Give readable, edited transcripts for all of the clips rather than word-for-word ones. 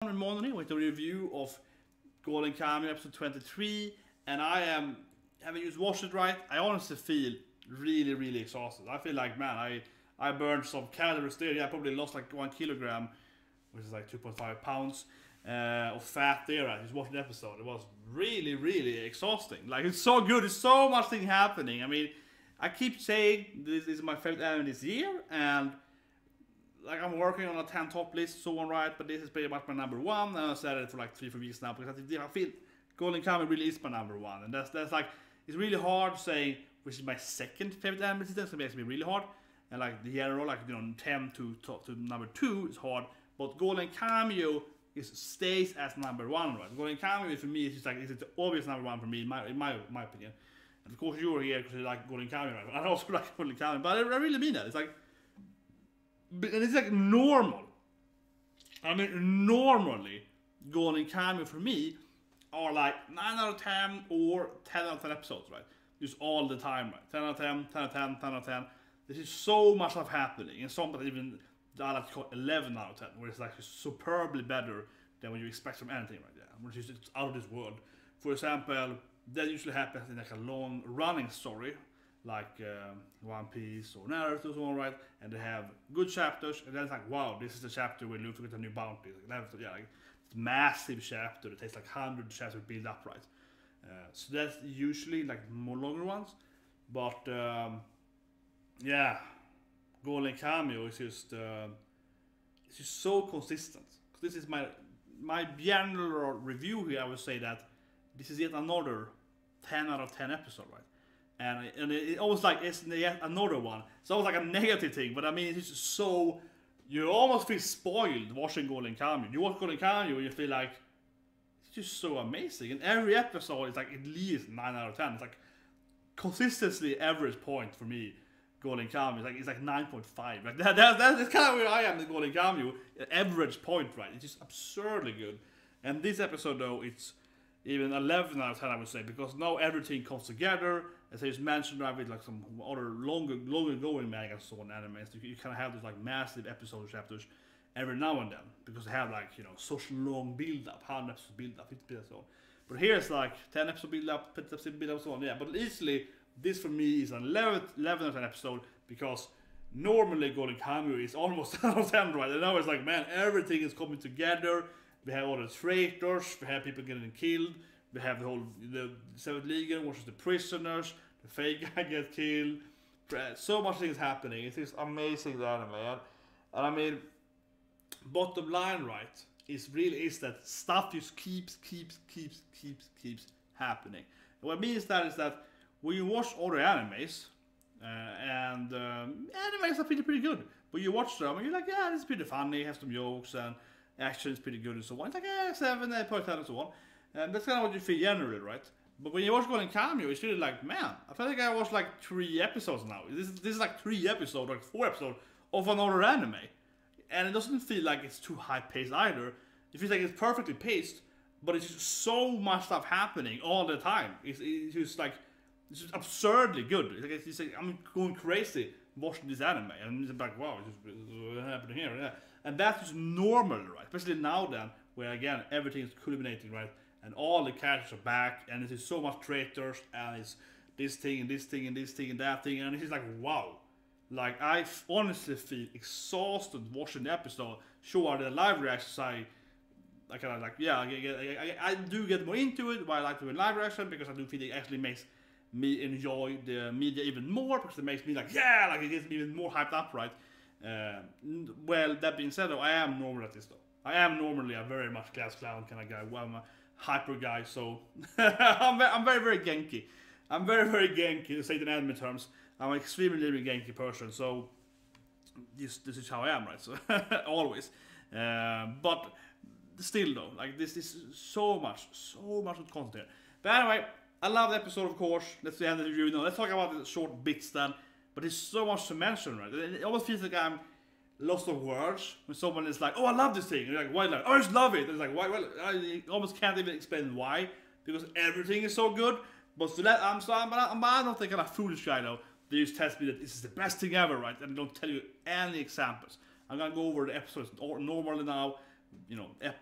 Myrmonden with a review of Golden Kamuy episode 23, and I am, having just watched it right, I honestly feel really exhausted. I feel like, man, I burned some calories there. Yeah, I probably lost like 1 kilogram, which is like 2.5 pounds of fat there. I just watched the episode. It was really exhausting. Like, it's so good. There's so much thing happening. I mean, I keep saying this is my favorite anime this year, and like I'm working on a 10 top list, so on, right? But this is pretty much my number one, and I said it for like 3-4 weeks now because I feel Golden Kamuy really is my number one, and that's like, it's really hard to say which is my second favorite anime season. So it makes me really hard, and like the general, like, you know, 10 to number 2 is hard, but Golden Kamuy stays as number one, right? Golden Kamuy for me is just like, it's the obvious number one for me in my opinion. And of course you're here because you like Golden Kamuy, right? I also like Golden Kamuy, but I really mean that. It's like, and it's like normal. I mean, normally Golden Kamuy for me are like 9 out of 10 or 10 out of 10 episodes, right? Just all the time, right? 10 out of 10, 10 out of 10, 10 out of 10. There's just so much stuff happening, and sometimes even I like to call 11 out of 10, where it's like superbly better than what you expect from anything right there, which is it's out of this world. For example, that usually happens in like a long running story, like One Piece or Naruto or so on, right? And they have good chapters, and then it's like, wow, this is the chapter where Luffy gets a new bounty. Like, yeah, like, it's a massive chapter that takes like 100 chapters to build up, right? So that's usually like more longer ones, but yeah, Golden Kamuy is just it's just so consistent. This is my general review here. I would say that this is yet another 10 out of 10 episode, right? And it almost like it's yet another one. It's almost like a negative thing, but I mean, it's just so, you almost feel spoiled watching Golden Kamuy. You watch Golden Kamuy and you feel like it's just so amazing. And every episode is like at least 9 out of 10. It's like consistently average point for me. Golden Kamuy it's like 9.5. Like that's kind of where I am with Golden Kamuy. Average point, right? It's just absurdly good. And this episode though, it's even 11 out of 10, I would say, because now everything comes together. As I just mentioned, right, with like some other longer going mangas so on animes, you kind of have those like massive episode chapters every now and then, because they have like, you know, such long build up, 100 episodes build up, 50 episodes so on. But here it's like 10 episode build up, 50 episode build up, so on. Yeah, but easily this for me is an 11 out of 10 episode, because normally Golden Kamuy is almost 10 out of 10, right? And now it's like, man, everything is coming together. We have all the traitors, we have people getting killed, we have the 7th Legion, which is the prisoners, the fake guy gets killed. So much things happening. It is amazing, the anime. And I mean, bottom line, right, is that stuff just keeps happening. And what it means that is that when you watch other animes, animes are pretty good, but you watch them and you're like, yeah, this is pretty funny, have some jokes, and action is pretty good and so on. It's like, yeah, 7, 8.10 and so on. And that's kind of what you feel generally, right? But when you watch Golden Kamuy, it's really like, man, I feel like I watched like 3 episodes now. This is like 3 episodes, like 4 episodes of another anime. And it doesn't feel like it's too high paced either. It feels like it's perfectly paced, but it's just so much stuff happening all the time. It's just like, it's just absurdly good. It's like I'm going crazy watching this anime, and it's like, wow, what's happening here? Yeah. And that's just normal, right? Especially now then, where again everything is culminating, right? And all the characters are back, and it is so much traitors, and it's this thing and this thing and this thing and that thing, and it's just like, wow. Like, I honestly feel exhausted watching the episode. Sure, the live reactions, I kind of like, yeah, I do get more into it, why I like to do live reaction, because I do feel it actually makes me enjoy the media even more, because it makes me like, yeah, like it gets me even more hyped up, right? Well, that being said though, I am normal at this though. I am normally a very much class clown kind of guy. Well, I'm a hyper guy, so I'm very Genki. I'm very Genki, to say it in anime terms. I'm an extremely Genki person, so this is how I am, right? So always. But still though, like this is so much content. But anyway, I love the episode, of course. Let's end the review now. Let's talk about the short bits then. But there's so much to mention, right? It almost feels like I'm lost of words when someone is like, oh, I love this thing. And you're like, why? Like, oh, I just love it. And it's like, why? Well, I almost can't even explain why, because everything is so good. But so that I'm not the kind of foolish guy though. They just tell me that this is the best thing ever, right? And they don't tell you any examples. I'm gonna go over the episodes normally now,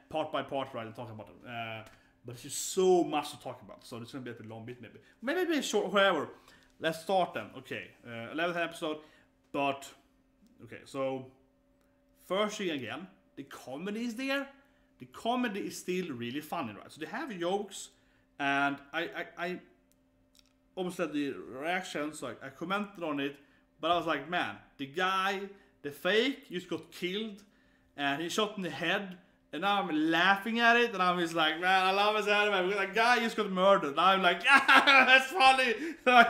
part by part, right, and talk about them. But it's just so much to talk about, so it's gonna be a bit long bit maybe a short, whatever. Let's start then. Okay, 11th episode, but okay, so first thing again, the comedy is there. The comedy is still really funny, right? So they have jokes, and I almost had the reactions, like I commented on it, but I was like, man, the guy, the fake, just got killed, and he shot in the head, and now I'm laughing at it, and I'm just like, man, I love his anime, because that guy just got murdered, and I'm like, yeah, that's funny,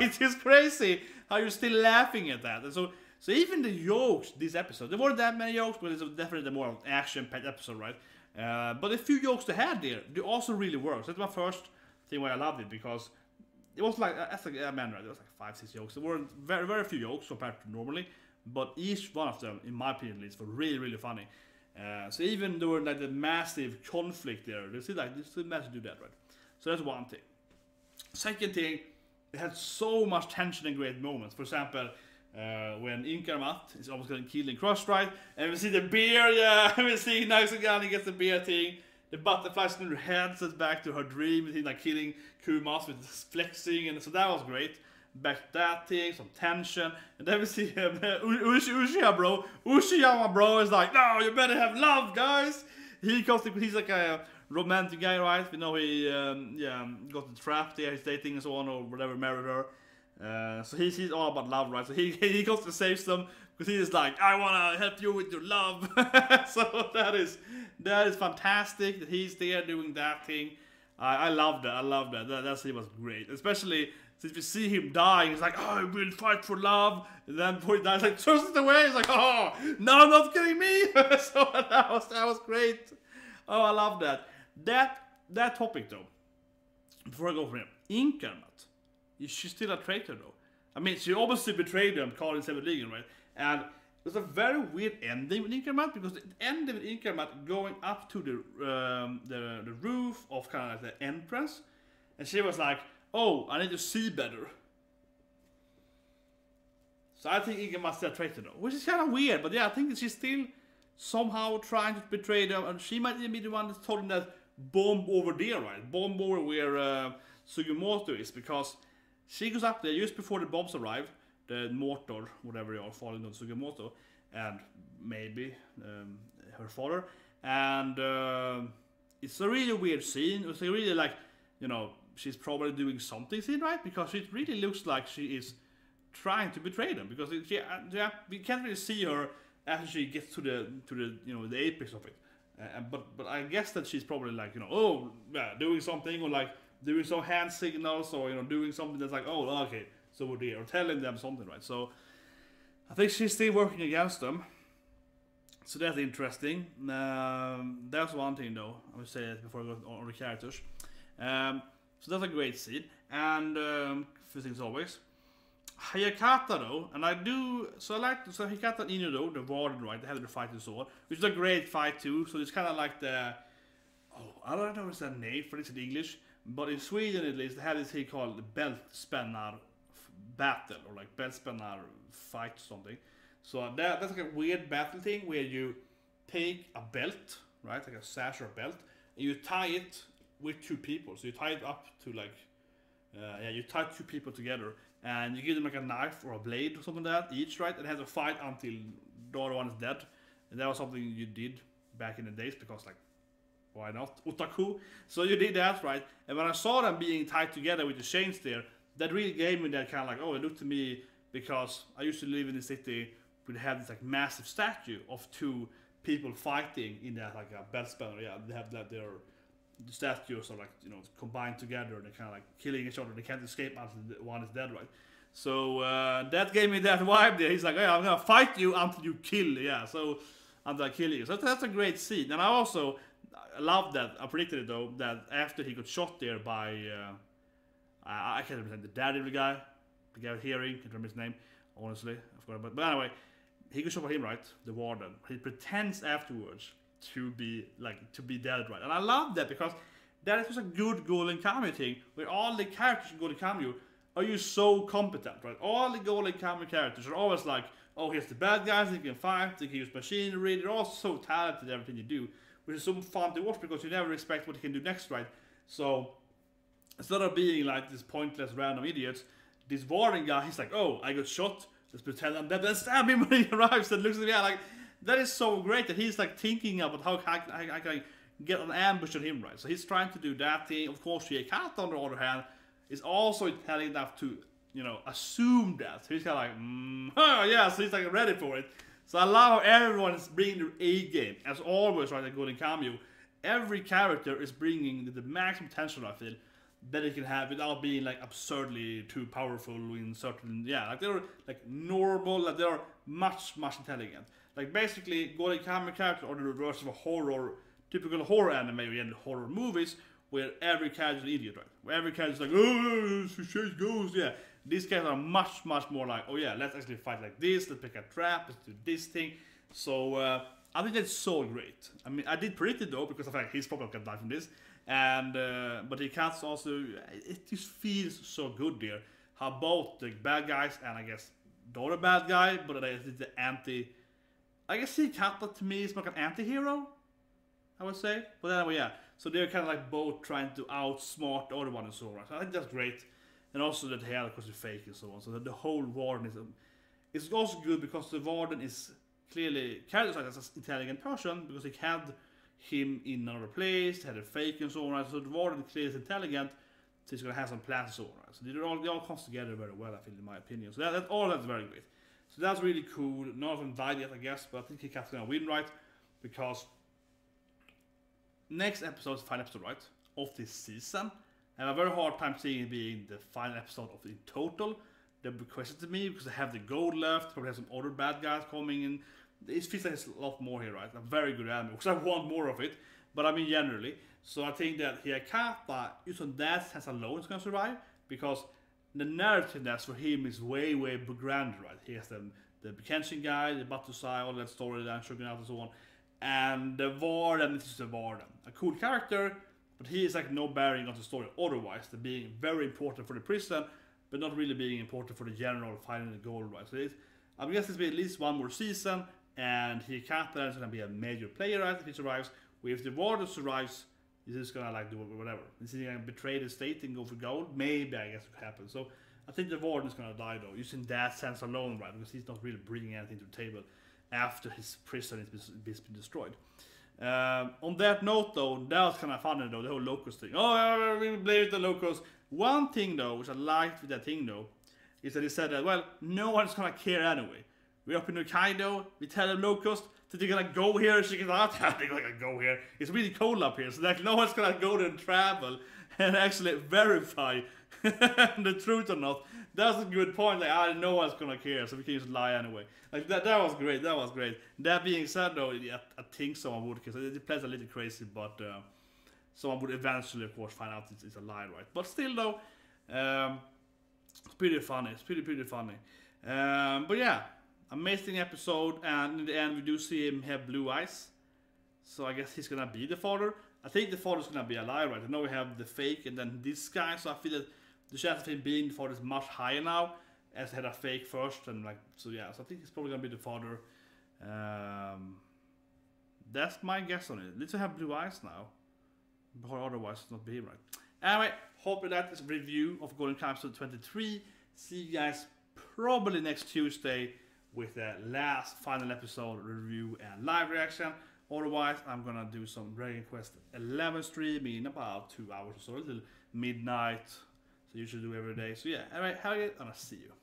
it's just crazy how you're still laughing at that. And so even the jokes this episode, there weren't that many jokes, but it's definitely more action-packed episode, right? But a few jokes they had there, they also really worked. That's my first thing why I loved it, because it was like, right, there was like 5-6 jokes. There weren't very, very few jokes compared to normally, but each one of them, in my opinion, at least, were really, really funny. So even though like the massive conflict there, they still managed to do that, right? So that's one thing. Second thing, it had so much tension and great moments. For example, when Inkarmat is almost getting killed in Cross, right? And we see the bear, and we see Naxagan, he gets the bear thing. The butterflies in her head sets back to her dream, he's like killing Kumas with flexing, and so that was great. Back to that thing, some tension, and then we see him, Ushiyama bro is like, no, you better have love, guys. He's like a romantic guy, right? We know he got the trap there, he's dating and so on, or whatever, married her. So he's all about love, right? So he goes to save them, because he's like, I wanna help you with your love. So that is fantastic that he's there doing that thing. I love that. That scene was great, especially since we see him dying. He's like, oh, I will fight for love, and then before he dies, like throws it away. He's like, oh, no, not kidding me. So that was great. Oh, I love that. That topic though. Before I go for him, Inkarmat, is she still a traitor though? I mean, she obviously betrayed him, calling Seven Legion, right? And it was a very weird ending with Inkarmat, because it ended with Inkarmat going up to the roof of kind of like the entrance, and she was like, oh, I need to see better. So I think Inkarmat's still a traitor though, which is kind of weird, but yeah, I think that she's still somehow trying to betray them, and she might even be the one that told him that bomb over there, right? Bomb over where Sugimoto is, because she goes up there just before the bombs arrive, the mortar, whatever they are, falling on Sugimoto, and maybe her father, and it's a really weird scene. It's a really like, she's probably doing something scene, right? Because it really looks like she is trying to betray them, because we can't really see her after she gets to the the apex of it. But I guess that she's probably like, doing something, or like doing some hand signals, or doing something that's like, oh, okay, so we're there, or telling them something, right? So I think she's still working against them. So that's interesting. That's one thing though, I would say it before I go on the characters. So that's a great scene, and few things always. Hayakata though, and I like Hikata and Inu though, the warden, right? They had the fighting sword, which is a great fight too. So it's kind of like I don't know what's that name for this in English, but in Sweden at least they have this thing called the belt spanner battle, or like belt spanner fight or something. So that's like a weird battle thing where you take a belt, right, like a sash or a belt, and you tie it with two people. So you tie it up to like, you tie two people together, and you give them like a knife or a blade or something like that each, right? And they have to fight until the other one is dead. And that was something you did back in the days, because like, why not? Otaku. So you did that, right? And when I saw them being tied together with the chains there, that really gave me that kind of like, oh, it looked to me, because I used to live in the city, we had this like massive statue of two people fighting in that like a belt spanner. Yeah, they have that, the statues are like, combined together, and they're kind of like killing each other. They can't escape until one is dead, right? So that gave me that vibe there. He's like, hey, I'm gonna fight you until you kill, so until I kill you. So that's a great scene. And I also love that, I predicted it though, that after he got shot there by, I can't remember the Daredevil guy, the guy with hearing, can't remember his name, honestly, I forgot. But anyway, he got shot by him, right? The warden. He pretends afterwards to be dead, right? And I love that, because that was a good Golden Kamuy thing, where all the characters in Golden Kamuy are you so competent, right? All the Golden Kamuy characters are always like, oh, here's the bad guys, they can fight, they can use machinery, they're all so talented at everything they do. which is so fun to watch because you never expect what he can do next, right? So instead of being like this pointless random idiots, this warden guy, he's like, oh, I got shot, let's pretend I'm dead, then stab him when he arrives and looks at me like, that is so great that he's like thinking about how I can get an ambush on him, right? So he's trying to do that thing. Of course, Kat, on the other hand, is also intelligent enough to, you know, assume that. So he's kind of like, oh yeah, so he's like ready for it. So I love how everyone is bringing their A game, as always, right? Like Golden Kamuy, every character is bringing the maximum potential, I feel, that it can have without being like absurdly too powerful in certain, yeah, like they're like normal, like they're much intelligent. Like basically, Golden Kamuy characters are the reverse of a horror, typical horror anime and horror movies, where every character is an idiot, right? Where every character is like, oh, she chase ghosts, yeah. These characters are much more like, oh yeah, let's actually fight like this, let's pick a trap, let's do this thing. So I think that's so great. I mean, I did predict it though, because I feel like he's probably gonna die from this. And but he can't also, it just feels so good there. How both the bad guys and I guess the other bad guy, but it's the anti, I guess Hikata to me is like an anti-hero, I would say. But anyway, yeah. So they're kind of like both trying to outsmart the other one and so on. So I think that's great. And also that hair, of course, is fake and so on. So that the whole warden is also good because the warden is clearly characterized as an intelligent person because they had him in another place, had a fake and so on. Right? So the warden clearly is intelligent. So he's going to have some plans and so on. Right? So they all comes together very well, I feel, in my opinion. So that's very great. So that's really cool. None of them died yet, I guess, but I think Hikata's going to win, right? Because next episode is the final episode, right, of this season. I have a very hard time seeing it being the final episode of the total. They're requested to me because I have the gold left, probably have some other bad guys coming in. It feels like there's a lot more here, right? A very good anime, because I want more of it, but I mean generally. So I think that Hikata, just on that sense alone, is going to survive, because the narrativeness for him is way grander, right? He has the Kenshin guy, the Batusai, all that storyline, Shogunate and so on. And the warden is just a warden. A cool character, but he is like no bearing on the story otherwise, the being very important for the prison, but not really being important for the general finding the goal, right? So I guess there's been at least one more season, and Hikata is gonna be a major player, right, if he survives. If the warden survives, he's just gonna like do whatever. Is he gonna betray the state and go for gold? Maybe, I guess it could happen. So I think the warden is gonna die though, just in that sense alone, right? Because he's not really bringing anything to the table after his prison has been destroyed. On that note though, that was kind of funny though, the whole Locust thing. Oh, we blame the Locust. One thing though, which I liked with that thing though, is that he said that, well, no one's gonna care anyway. We're up in Hokkaido, we tell them Locust that they're gonna go here, she goes, they're gonna go here. It's really cold up here, so like no one's gonna go there and travel and actually verify the truth or not. That's a good point, like no one's gonna care, so we can just lie anyway. Like that was great, that was great. That being said though, I think someone would, because it plays a little crazy, but someone would eventually of course find out it's a lie, right? But still though, it's pretty funny, it's pretty funny. But yeah, amazing episode, and in the end we do see him have blue eyes. So I guess he's gonna be the father. I think the father's gonna be alive, right? I know we have the fake and then this guy, so I feel that the chance of him being the father is much higher now, as he had a fake first, and like, so yeah, so I think he's probably gonna be the father. That's my guess on it. Let's have blue eyes now, or otherwise it's not be him, right? Anyway, hope you liked this review of Golden Kamuy episode 23. See you guys probably next Tuesday with the last final episode review and live reaction. Otherwise, I'm gonna do some Dragon Quest 11 stream in about 2 hours or so, a little midnight. So you should do every day. So yeah, anyway, have a good, and I'll see you.